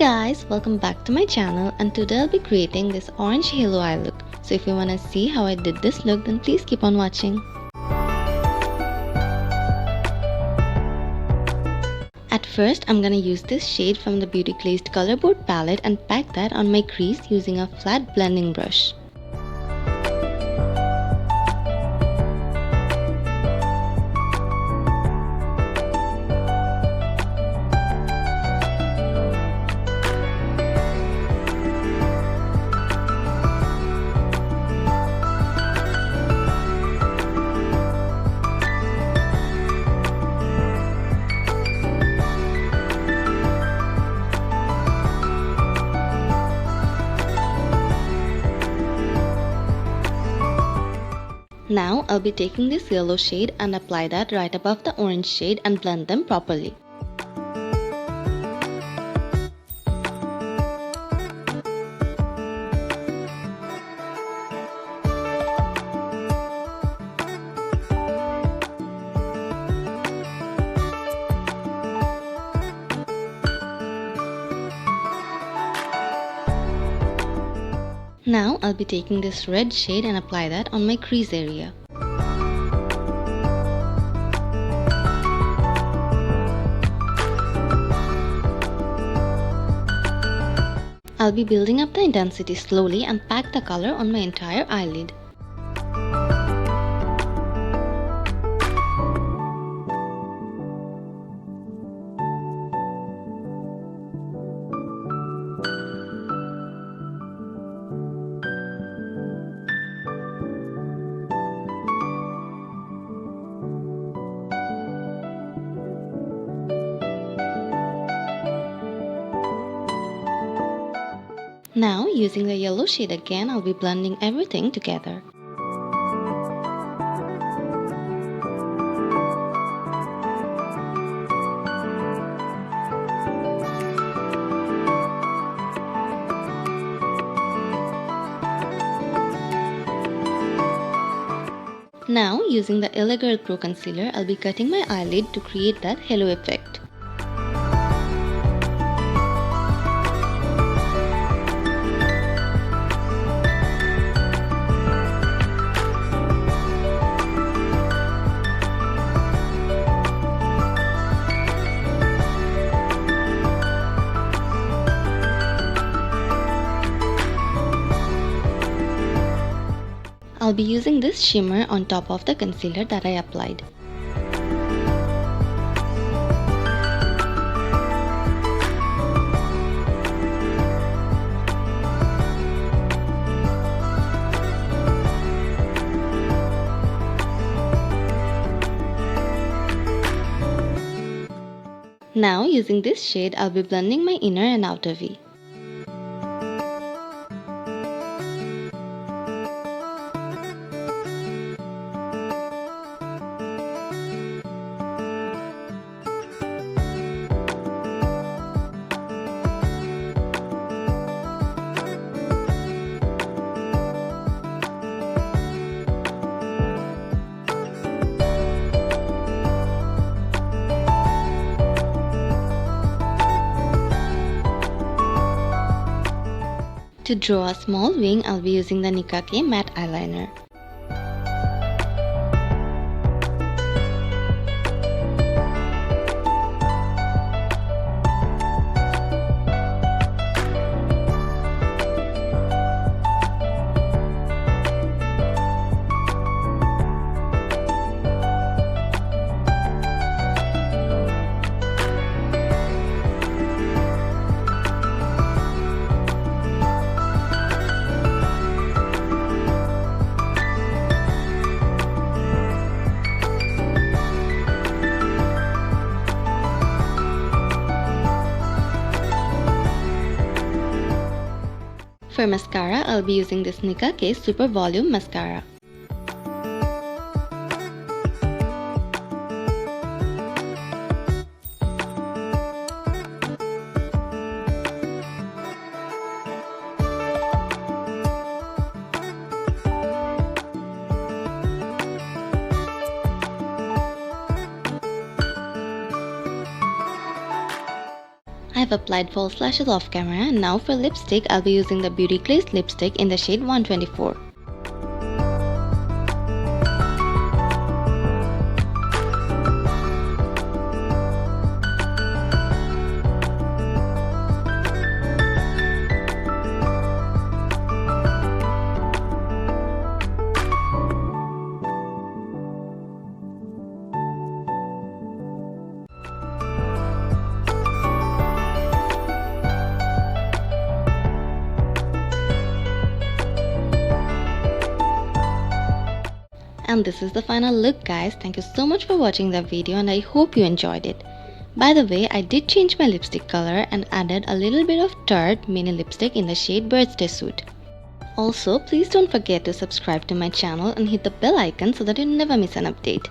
Hey guys, welcome back to my channel, and today I'll be creating this orange halo eye look. So if you wanna see how I did this look, then please keep on watching. At first, I'm gonna use this shade from the Beauty Glazed color board palette and pack that on my crease using a flat blending brush. Now I'll be taking this yellow shade and apply that right above the orange shade and blend them properly. Now I'll be taking this red shade and apply that on my crease area. I'll be building up the intensity slowly and pack the color on my entire eyelid. Now, using the yellow shade again, I'll be blending everything together. Now, using the LA Girl Pro Concealer, I'll be cutting my eyelid to create that halo effect. I'll be using this shimmer on top of the concealer that I applied. Now, using this shade, I'll be blending my inner and outer V. To draw a small wing, I'll be using the Nicka K matte eyeliner. For mascara, I'll be using this Nicka K Super Volume Mascara. I've have applied false lashes off camera, and now for lipstick, I'll be using the Beauty Glazed lipstick in the shade 124. And this is the final look, guys. Thank you so much for watching the video, and I hope you enjoyed it. By the way, I did change my lipstick color and added a little bit of Tarte mini lipstick in the shade Birthday Suit. Also, please don't forget to subscribe to my channel and hit the bell icon so that you never miss an update.